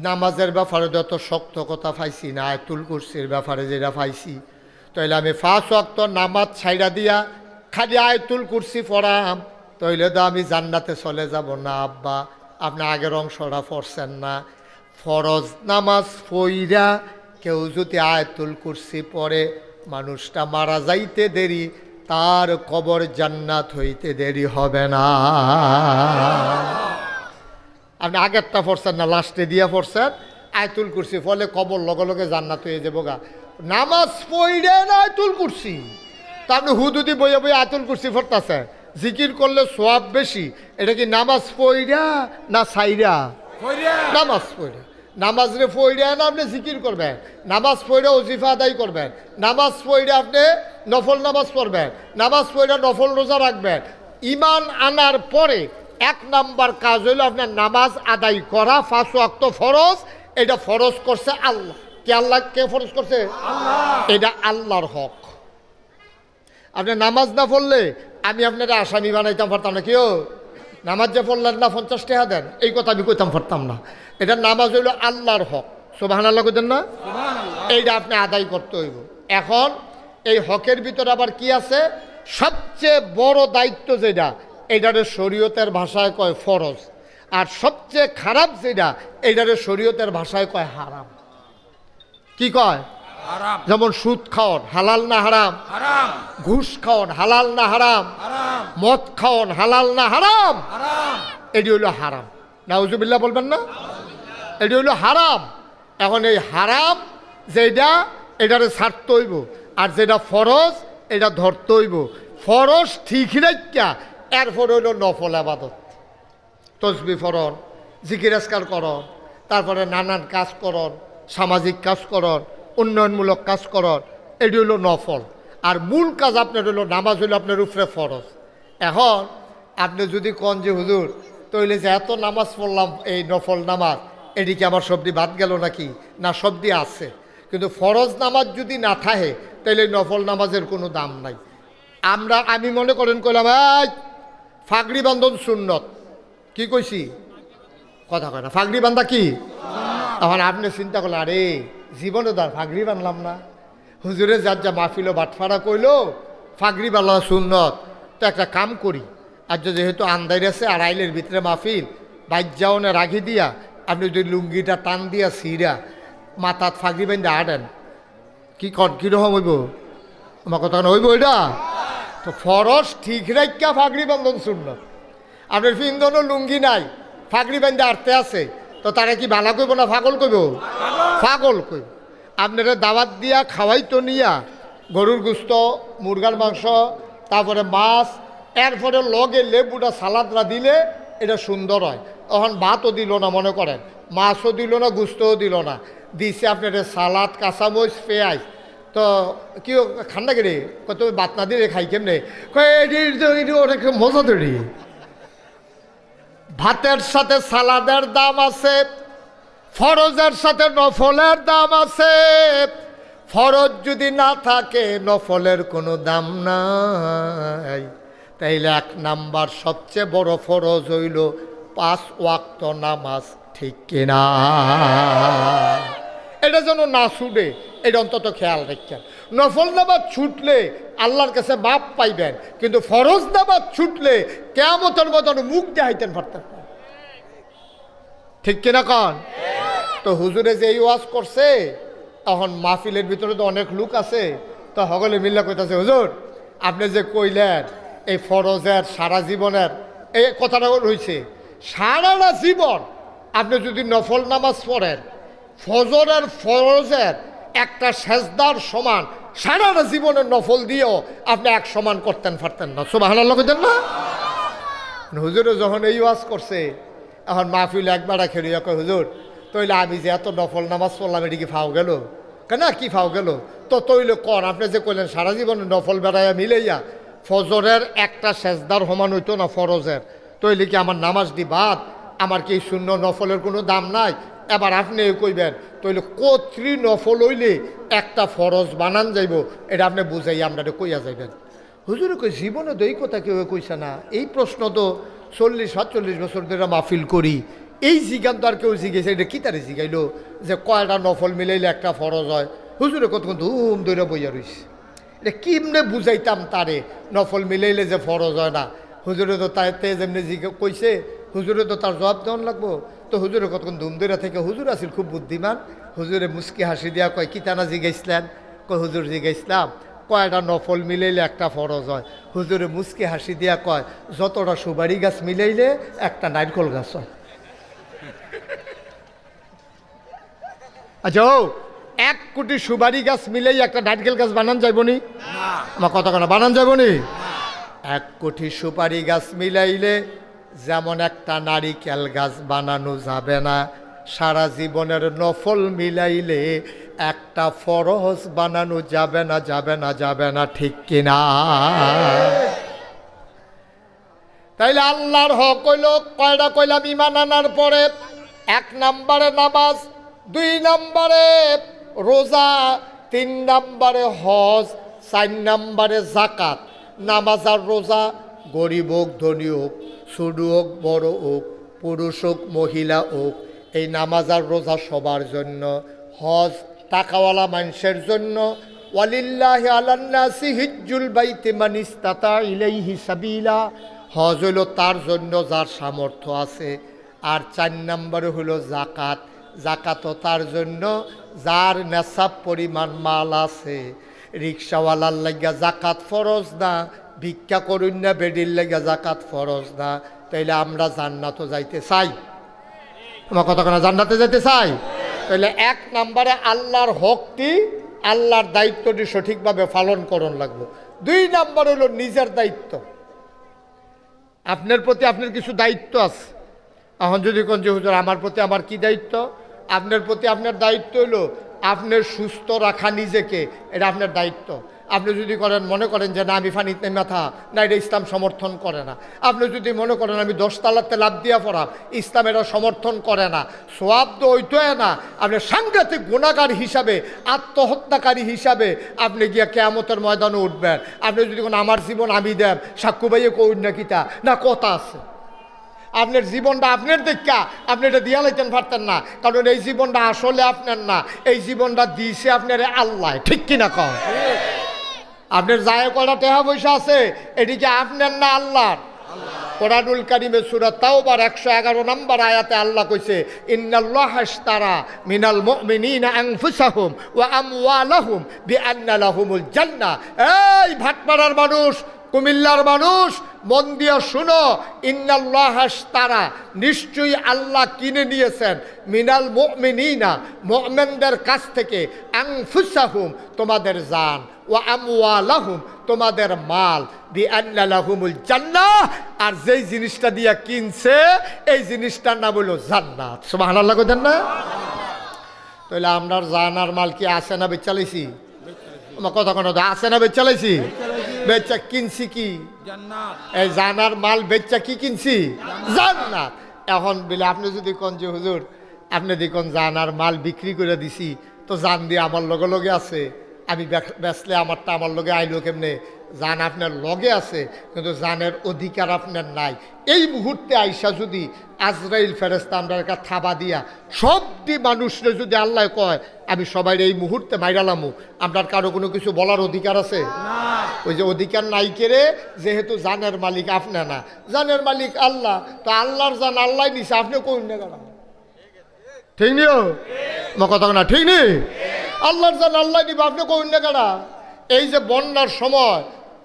নামাজের ব্যাপারে যত শক্ত কথা পাইছি না, আয়াতুল কুরসির ব্যাপারে যেটা পাইছি, তাইলে আমি 5 ওয়াক্ত নামাজ ছাইড়া দিয়া খালি আয়াতুল কুরসি পড়াম, তাইলে তো আমি জান্নাতে চলে যাব না। আব্বা, আপনি আগের অংশটা পড়ছেন না। ফরজ নামাজ পইরা কেউ যদি আয়াতুল কুরসি পড়ে, মানুষটা মারা যাইতে দেরি, তার কবর জান্নাত হইতে দেরি হবে না। আপনি আগেরটা পড়ছেন না, লাস্টে দিয়ে পড়ছেন আয়াতুল কুরসি, ফলে কবর লগে লগে জান্নাত হয়ে যাবো গা। নামাজ পইরে না আয়াতুল কুরসি, তা আপনি হুদুদি বইয়ে বইয়ে আয়াতুল কুরসি পড়তেছে, জিকির করলে সওয়াব বেশি। এটা কি নামাজ পইরা না সাইরা? নামাজ পইরা। নামাজ রে পইরা না আপনি জিকির করবেন, নামাজ পইরা ওজিফা আদায় করবেন, নামাজ পইরা আপনি নফল নামাজ পড়বেন, নামাজ পইরা নফল রোজা রাখবেন। ইমান আনার পরে 1 নাম্বার কাজ হইল আপনার নামাজ আদায় করা। 5 ওয়াক্ত ফরজ, এটা ফরজ করছে আল্লাহ। কে? আল্লাহ। কে ফরজ করছে? আল্লাহ। এটা আল্লাহর হক। আপনি নামাজ না পড়লে আমি আপনারা আসামি বানাইতাম পারতাম না। কেউ নামাজ যে পড়লেন না 50 টাকা দেন, এই কথা আমি কইতাম পারতাম না। এটা নামাজ হইল আল্লাহর হক, সুবহানাল্লাহ কইতেন না? এইটা আপনি আদায় করতে হইব। এখন এই হকের ভিতরে আবার কি আছে? সবচেয়ে বড় দায়িত্ব যেটা, এইটারে শরীয়তের ভাষায় কয় ফরজ, আর সবচেয়ে খারাপ যেটা, এইটারে শরীয়তের ভাষায় কয় হারাম। কি কয়? হারাম। যেমন সুদ খাওয়ান হালাল না হারাম? হারাম। ঘুষ খাওয়ান হালাল না হারাম? হারাম। মদ খাওয়ান হালাল না হারাম? হারাম। এটি হইল হারাম। নাউজুবিল্লাহ বলবেন না? এটি হইল হারাম। এখন এই হারাম যেটা, এটারে ছাড়তে হইব, আর যেটা ফরজ এটা ধরতে হইব। ফরজ ঠিক রাখা, এরপর হইল নফল আবাদত, তসবি ফরন, জিকির আজকার করন, তারপরে নানান কাজ করন, সামাজিক কাজ করন, উন্নয়নমূলক কাজ করন, এটি হইল নফল। আর মূল কাজ আপনার হইল নামাজ, হইল আপনার উপরে ফরজ। এখন আপনি যদি কন যে হুজুর তইলে যে এত নামাজ পড়লাম, এই নফল নামাজ, এদিকে আমার সবটি বাদ গেল নাকি? না, সবটি আছে, কিন্তু ফরজ নামাজ যদি না থাকে তাহলে নফল নামাজের কোনো দাম নাই। আমি মনে করেন কইলাম এই ফাগড়ি বান্ধন সুন্নত, কি কইছি? কথা কয় না, ফাগড়ি বান্ধা কি? এখন আপনি চিন্তা করলেন, আরে জীবনে তার ফাগড়ি বানলাম না। হুজুরে যার যা মাহফিল বাটফাড়া কইল ফাগড়ি বালা সুন্নত, তো একটা কাম করি, আর যেহেতু আন্দার আছে আর আইলের ভিতরে মাহফিল, বাইক যাওনে রাখি দিয়া আপনি যদি লুঙ্গিটা টান দিয়া সিরা মাথাত ফাগড়ি বান্ধে আটেন, কি কন কীরকম হইব? আমার কথা হইব এটা? তো ফরজ ঠিক রাখা ফাগড়ি বান্ধন সুন্নত। আপনার ফিন্দনও লুঙ্গি নাই, ফাগড়ি বান্ধে আটতে আছে, তো তারা কি বালা কইব না ফাগল কইব? ফাগল কইব। আপনারা দাওয়াত দিয়া খাওয়াইতো নিয়া গরুর গুস্ত, মুরগার মাংস, তারপরে মাছ, এরপরে লগে লেবুটা সালাদরা দিলে এটা সুন্দর হয়। তখন ভাতও দিল না, মনে করেন মাছও দিল না, গুস্তও দিল না, দিছে আপনার সালাদ, কাঁচামরিচ, পেঁয়াজ। তো কি খান্না কেড়ে কত বাত না দিয়ে খাই কেমনে? অনেক মজা ধরি। ভাতের সাথে সালাদের দাম আছে, ফরজের সাথে নফলের দাম আছে। ফরজ যদি না থাকে নফলের কোনো দাম নাই। তাইলে 1 নাম্বার সবচেয়ে বড় ফরজ হইল 5 ওয়াক্ত নামাজ, ঠিক কিনা? এটা যেন না ছুটে, এটা অন্তত খেয়াল রাখছেন। নফল নামাজ ছুটলে আল্লাহর কাছে মাপ পাইবেন, কিন্তু ফরজ নামাজ ছুটলে কিয়ামতের মতন মুখ দেখাইতেন পারতেন, ঠিক কিনা কন? তো হুজুরে যে এই ওয়াজ করছে, তখন মাহফিলের ভিতরে তো অনেক লোক আছে, তো সকলে মিল্লা কইতাছে, হুজুর আপনি যে কইলেন এই ফরজের সারা জীবনের এই কথাটা রয়েছে, সারাটা জীবন আপনি যদি নফল নামাজ পড়েন, ফজরের ফরজের একটা সেজদার সমান সারাটা জীবনের নফল দিয়েও আপনি এক সমান করতেন পারতেন না। সুবহানাল্লাহ কইতেন না? হুজুরে যখন এই ওয়াজ করছে, এখন মাহফিল একবার খেলিয়া কয়, হুজুর তইলে আমি যে এত নফল নামাজ পড়লাম, এটি কি ফাও গেল? কেন কি ফাও গেল? তো তইলে কন, আপনি যে কইলেন সারা জীবনে নফল বেড়াইয়া মিলাইয়া ফজরের একটা সেজদার সমান হইতো না ফরজের, তইলে কি আমার নামাজ দি বাদ? আমার কি শূন্য নফলের কোনো দাম নাই? এবার আপনি কইবেন তইলে কত্রি নফল হইলে একটা ফরজ বানান যাইব, এটা আপনি বুঝাই আমরা কইয়া যাইবেন। হুজুরে কই জীবনে তো এই কথা কেউ কইছে না। এই প্রশ্ন তো 40-47 বছর ধরে মাহফিল করি, এই জিজ্ঞান তো আর কেউ জিজ্ঞেছে, এটা কি তারে জিগাইলো যে কয়টা নফল মিলাইলে একটা ফরজ হয়? হুজুরে কতক্ষণ ধুম ধরে বইয়া রইছে, এটা কিমনে বুঝাইতাম তারে নফল মিলাইলে যে ফরজ হয় না? হুজুরে তো তাই যেমনি কইছে, হুজুরে তো তার জবাব দেওয়ান লাগবো। তো হুজুরে কতক্ষণ ধুম ধরে থেকে, হুজুর আছিল খুব বুদ্ধিমান, হুজুরে মুস্কি হাসি দিয়া কয়, কি টানা জিগাইছিলেন? কয় হুজুর জিগাইছিলাম কয়টা নফল মিলাইলে একটা ফরজ হয়? হুজুরে মুস্কি হাসি দিয়া কয়, যতটা সুপারি গাছ মিলাইলে একটা নারকল গাছ হয়। আচ্ছা, 1 কোটি সুপারি গাছ মিলাই একটা নারকেল গাছ বানান যাইবনি? আমার কথা কেন বানান যাইবনি? 1 কোটি সুপারি গাছ মিলাইলে যেমন একটা নারিকেল গাছ বানানো যাবে না, সারা জীবনের নফল মিলাইলে একটা ফরজ বানানো যাবে না, যাবে না, যাবে না, ঠিক কিনা? তাইলে আল্লাহর হক হইল কয়টা কইলাম? ঈমান আনার পরে 1 নম্বরে নামাজ, 2 নম্বরে রোজা, 3 নম্বরে হজ, 4 নম্বরে যাকাত। নামাজ আর রোজা গরিব হোক ধনী হোক ছোট হোক বড় হোক, পুরুষ হোক মহিলা হোক, এই নামাজ আর রোজা সবার জন্য। হজ টাকাওয়ালা মানুষের জন্য। ওয়ালিল্লাহি আলান নাসি হিজ্জুল বাইতি মান ইসতাতা ইলাইহি সাবিলা, হজ হইল তার জন্য যার সামর্থ্য আছে। আর 4 নম্বরে হলো জাকাত, জাকাতও তার জন্য যার নেশাব পরিমাণ মাল আছে। রিক্সাওয়ালার লাগিয়া জাকাত ফরজ না, ভিক্ষা করুন না বেডির লাগিয়া জাকাত ফরজ না। তাইলে আমরা জান্নাতও যাইতে চাই, আমার কথা কেন, জান্নাতে যাইতে চাই। তাহলে 1 নম্বরে আল্লাহর হকটি, আল্লাহর দায়িত্বটি সঠিকভাবে পালন করণ লাগবে। 2 নম্বর হলো নিজের দায়িত্ব। আপনার প্রতি আপনার কিছু দায়িত্ব আছে। এখন যদি কোন যে হুজুর আমার প্রতি আমার কি দায়িত্ব, আপনার প্রতি আপনার দায়িত্ব হলো আপনার সুস্থ রাখা নিজেকে, এটা আপনার দায়িত্ব। আপনি যদি করেন মনে করেন যে না আমি ফানিতে মাথা, না এটা ইসলাম সমর্থন করে না। আপনি যদি মনে করেন আমি 10 তালাতে লাভ দিয়া পড়াম, ইসলাম এটা সমর্থন করে না। সোয়াব তো ওইটাই না, আপনি সাংঘাতিক গুণাগার হিসাবে, আত্মহত্যাকারী হিসাবে আপনি গিয়া কেয়ামতের ময়দানে উঠবেন। আপনি যদি কোন আমার জীবন আমি দেব, সাক্ষ্য ভাইয়ে কইন না কিতা না কথা আছে। আপনার জীবনটা আপনার দেখা আপনি এটা দিয়া লাইতেন পারতেন না, কারণ এই জীবনটা আসলে আপনার না, এই জীবনটা দিয়েছে আপনার আল্লাহ। ঠিক কিনা কন? আপনার যায় কয়টা টাকা পয়সা আছে, এটিকে আপনার না আল্লাহর? কোরআনুল কারীমে সূরা তাওবার 111 নম্বর আয়াতে আল্লাহ কইছে, ইন্নাল্লাহা ইশতারা মিনাল মুমিনিনা আনফুসাহুম ওয়া আমওয়ালাহুম বিআন্না লাহুমুল জান্নাহ। এই ভাটপাড়ার মানুষ, কুমিল্লার মানুষ, মন দিয়া শুনো, ইন্নাল্লাহা ইশতারা, নিশ্চয়ই আল্লাহ কিনে নিয়েছেন, মিনাল মুমিনিনা, মুমিনদের কাছ থেকে, আনফুসাহুম তোমাদের জান, ওয়া আমওয়ালাহুম তোমাদের মাল, বিআন্না লাহুমুল জান্নাহ, আর যেই জিনিসটা দিয়া কিনছে এই জিনিসটার নাম হলো জান্নাত। সুবহানাল্লাহ কইতেন না? তাহলে আমরার জান আর মাল কি আছে না বেচালাইছি? আমার কথা কোনো আছে না বেচালাইছি? বেচা কিনছি কি? জান্নাত। এই জানার মাল বেচা কি কিনছি? জান্নাত। এখন বলে আপনি যদি কোন যে হুজুর আপনি দেখুন জানার মাল বিক্রি করে দিছি, তো জান দিয়ে আমার লগে লগে আছে, আমি বেচলে আমারটা আমার লগে আইলো কেমনে? জান আপনার লগে আছে, কিন্তু জানের অধিকার আপনার নাই। এই মুহূর্তে আইসা যদি আজরাইল ফেরেশতা আমরা একটা থাবা দিয়া সবটি মানুষরে যদি আল্লাহ কয় আমি সবাই এই মুহূর্তে মাইরালামু, আপনার কারো কোনো কিছু বলার অধিকার আছে? ওই যে অধিকার নাই কেড়ে, যেহেতু জানের মালিক আপনি না, জানের মালিক আল্লাহ, তো আল্লাহর জান আল্লাহ নিছে, আপনি কোন না কেন? ঠিক নিও আমার কথা না? ঠিক নেই? আল্লাহর জান আল্লাহ নিবে, আপনি কোন না কেন? এই যে বন্যার সময়,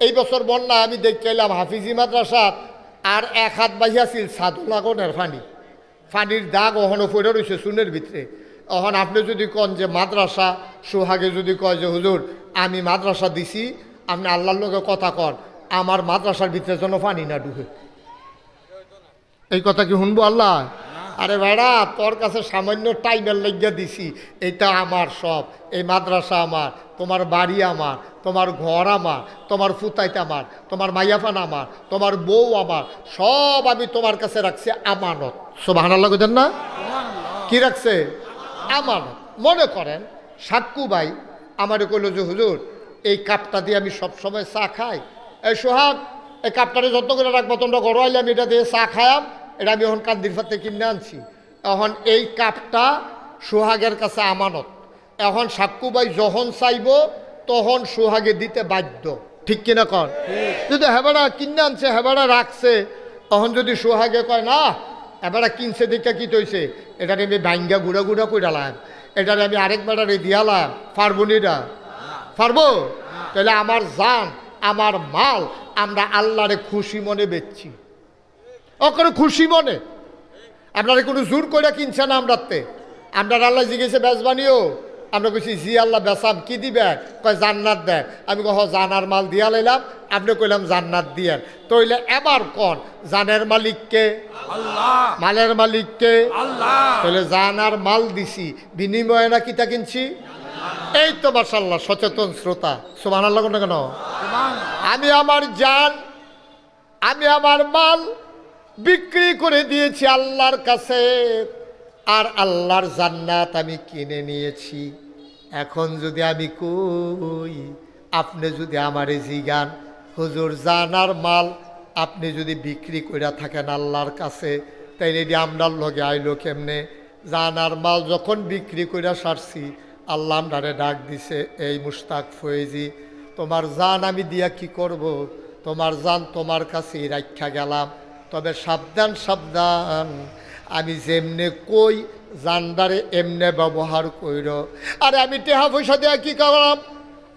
এই বছর বন্যা আমি দেখতে এলাম হাফিজি মাদ্রাসাত, আর 1 হাত বাহিয়াছিল সাদুলাগনের ফানির দাগ ওখানে পড়ে রয়েছে চুনের ভিতরে। এখন আপনি যদি কন যে মাদ্রাসা সোহাগে যদি কয় যে হুজুর আমি মাদ্রাসা দিছি, আপনি আল্লাহর লগে কথা কন, আমার মাদ্রাসার ভিতরে যেন পানি না ঢুকে, এই কথা কি শুনবো আল্লাহ? আরে বেড়া, তোর কাছে সামান্য টাইমের লাগিয়া দিছি, এইটা আমার সব, এই মাদ্রাসা আমার, তোমার বাড়ি আমার, তোমার ঘর আমার, তোমার ফুতাইতে আমার, তোমার মাইয়াফান আমার, তোমার বউ আমার, সব আমি তোমার কাছে রাখছি আমানত। সুবহানাল্লাহ কইতেন না? কি রাখছে? আমানত। মনে করেন সাক্কু ভাই আমারে কইল যে হুজুর এই কাপটা দিয়ে আমি সবসময় চা খাই, এই সোহাগ এই কাপটারে যত্ন করে রাখবো, তোমরা ঘর আইলে আমি এটা দিয়ে চা খায়াম, এটা আমি এখন কান্দির ফাতে কিনে আনছি। এখন এই কাপটা সোহাগের কাছে আমানত। এখন সাক্কু ভাই যখন চাইব তখন সোহাগে দিতে বাধ্য। ঠিক কিনা কর? যদি হেবাড়া কিনে আনছে, হেবাড়া রাখছে, তখন যদি সোহাগে কয় না এবারে কিনছে দেখা কি তৈছে, এটারে আমি ভাঙ্গা গুঁড়া গুঁড়া করে ডালাম, এটারে আমি আরেক বেড়ারে দিয়ালাম, পারবো নিরা? পারবো? তাহলে আমার জান আমার মাল আমরা আল্লাহরে খুশি মনে বেচছি, ওখানে খুশি মনে। আপনারা কোনো জোর করে কিনছে না আমরাতে। আপনার আল্লাহ জিজ্ঞেসে বেচবানিও, আমরা কইছি জি আল্লাহ বেচাম, কি দিবে? কয় জান্নাত দেয়। আমি কহ জানার মাল দিয়া লাইলাম, আপনি কইলাম জান্নাত দিয়েন। তইলে এবার কন জানের মালিককে? আল্লাহ। মালের মালিককে? আল্লাহ। তাহলে জানার মাল দিছি, বিনিময়ে না কিতা কিনছি? এই তো মাশাআল্লাহ সচেতন শ্রোতা। সুবহানাল্লাহ কোন কেন? আমি আমার জান, আমি আমার মাল বিক্রি করে দিয়েছি আল্লাহর কাছে, আর আল্লাহর জান্নাত আমি কিনে নিয়েছি। এখন যদি আমি কই, আপনি যদি আমারে জিগান হুজুর জানার মাল আপনি যদি বিক্রি কইরা থাকেন আল্লাহর কাছে, তাইলে এটি আমরার লগে আইলো কেমনে? জানার মাল যখন বিক্রি কইরা সারছি, আল্লাহ আমরারে ডাক দিছে, এই মুশতাক ফয়েজি, তোমার জান আমি দিয়া কি করব? তোমার জান তোমার কাছেই রাখা গেলাম, তবে সাবধান সাবধান, আমি যেমনে কই জানদারে এমনে ব্যবহার কইর। আরে আমি টেহা পয়সা দেয়া কি করলাম?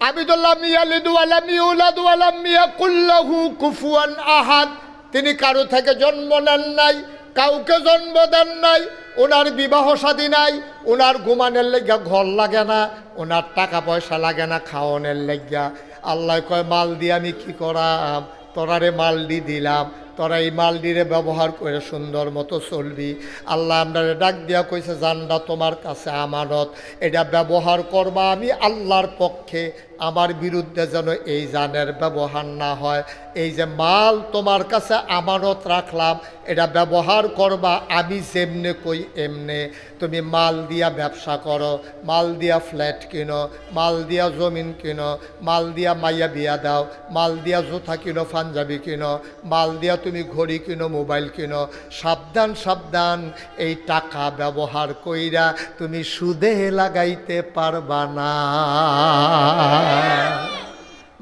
আমি তো লাম ইয়ালিদু ওয়া লাম ইউলাদু ওয়া লাম ইয়াকুল লাহু কুফুয়ান আহাদ। তিনি কারো থেকে জন্ম নেন নাই, কাউকে জন্ম দেন নাই, ওনার বিবাহ শাদী নাই, ওনার ঘুমানোর লেগা ঘর লাগে না, ওনার টাকা পয়সা লাগে না খাওয়ানোর লেগা। আল্লাহ কয় মাল দিয়ে আমি কি করাম? তোরারে মালডি দিলাম, তোরা এই মালডিরে ব্যবহার করে সুন্দর মতো চলবি। আল্লাহ আপনারে ডাক দিয়া কইছে, জানটা তোমার কাছে আমানত, এটা ব্যবহার করবা আমি আল্লাহর পক্ষে, আমার বিরুদ্ধে যেন এই জানের ব্যবহার না হয়। এই যে মাল তোমার কাছে আমানত রাখলাম, এটা ব্যবহার করবা আমি যেমনে কই এমনে। তুমি মাল দিয়া ব্যবসা করো, মাল দিয়া ফ্ল্যাট কিনো, মাল দিয়া জমিন কিনো, মাল দিয়া মাইয়া বিয়া দাও, মাল দিয়া জুতা কিনো, পাঞ্জাবি কিনো, মাল দিয়া তুমি ঘড়ি কিনো, মোবাইল কিনো। সাবধান সাবধান, এই টাকা ব্যবহার কইরা তুমি সুদে লাগাইতে পারবা না।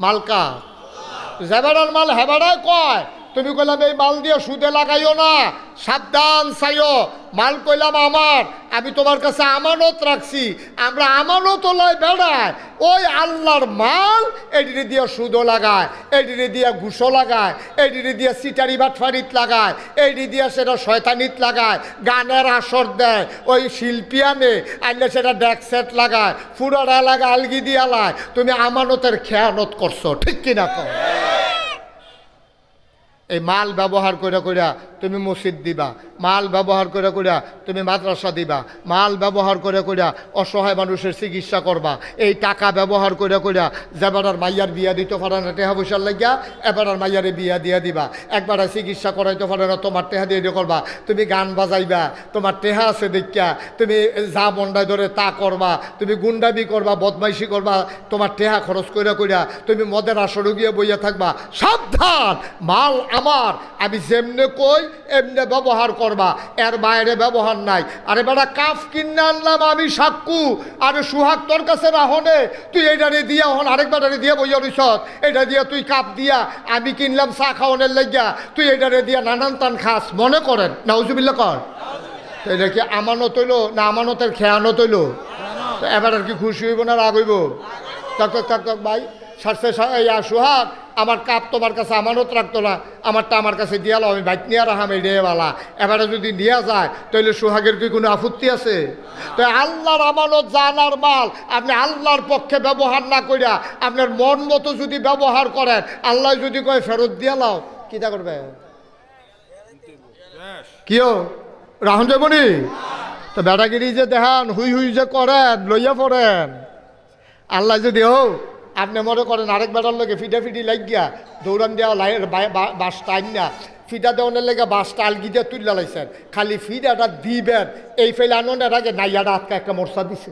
মালকা জেবারার মাল হেবারায় কয়, তুমি কইলাম এই মাল দিয়ে সুদে লাগাইও না, সাবধান চাইও। মাল কইলাম আমার, আমি তোমার কাছে আমানত রাখছি। আমরা আমানত লয় বেড়ায়, ওই আল্লাহর মাল এডিরে দিয়ে সুদও লাগায়, এডিরে দিয়ে ঘুষও লাগায়, এডিরে দিয়ে সিটারি বাটফারিত লাগায়, এডি দিয়ে সেটা শয়তানিত লাগায়, গানের আসর দেয়, ওই শিল্পী আনে আনলে সেটা ডেক সেট লাগায়, ফুরারা লাগায়, আলগি দিয়া লায়। তুমি আমানতের খেয়ানত করছো, ঠিক কিনা কর? এই মাল ব্যবহার করে কইরা তুমি মসজিদ দিবা, মাল ব্যবহার করে কইরা তুমি মাদ্রাসা দিবা, মাল ব্যবহার করে কইরা অসহায় মানুষের চিকিৎসা করবা। এই টাকা ব্যবহার করে কইরা যেবারার মাইয়ার বিয়া দিতে পারে না টেহা পয়সার লাগিয়া, এবারার মাইয়ারে বিয়া দিয়া দিবা। একবারে চিকিৎসা করাইতে পারে না, তোমার টেহা দিয়ে দিয়ে করবা। তুমি গান বাজাইবা, তোমার টেহা আছে দেখিয়া তুমি যা মন্ডায় ধরে তা করবা। তুমি গুন্ডাবি করবা, বদমাইশি করবা, তোমার টেহা খরচ কইরা কইরা তুমি মদের আসরে গিয়ে বইয়া থাকবা। সাবধান, মাল আমার, আমি যেমনে কই এমনে ব্যবহার করবা, এর বাইরে ব্যবহার নাই। আরে বেটা কাফ কিনে আনলাম আমি সাক্কু, আরে সুহাগ তোর কাছে রাহনে, তুই এইটারে দিয়া হন আরেক বেটারে দিয়া বইয়া রইছ, এটা দিয়া তুই কাপ দিয়া আমি কিনলাম চা খাওয়ানোর লাগিয়া, তুই এইটারে দিয়া নানান তান খাস। মনে করেন নাউজুবিল্লাহ কর, এটা কি আমানত হইল না আমানতের খেয়ানত হইল? তো এবার আর কি খুশি হইব না রাগ হইব? থাক ভাই সারছে সুহাগ, আমার কাপ তোমার কাছে আমানত রাখতো না, আমারটা আমার কাছে দিয়ালো, আমি বাইক নিয়ে রাখাম এই রেওয়ালা। এবারে যদি নিয়ে যায় তাহলে সুহাগের কি কোনো আপত্তি আছে? তো আল্লাহর আমানত জানার মাল আপনি আল্লাহর পক্ষে ব্যবহার না করিয়া আপনার মন মতো যদি ব্যবহার করেন, আল্লাহ যদি কয় ফেরত দিয়া লাও, কিটা করবে? কিও রাহন যাবনি? তো বেটাগিরি যে দেখান, হুই হুই যে করেন, লইয়া পড়েন। আল্লাহ যদি হোক আপনি মনে করেন আরেক বেটার লোকে ফিটাফিটি লাগিয়া দৌড়ান দেওয়া বাস টাইম না, ফিটা দেওয়ানের লেগে বাসটা আলগি দিয়ে তুলে লাইছেন, খালি ফিটাটা দিবেন এই ফেলে আনন্দের আগে নাইয়াটা আটকা একটা মোর্চা দিছে।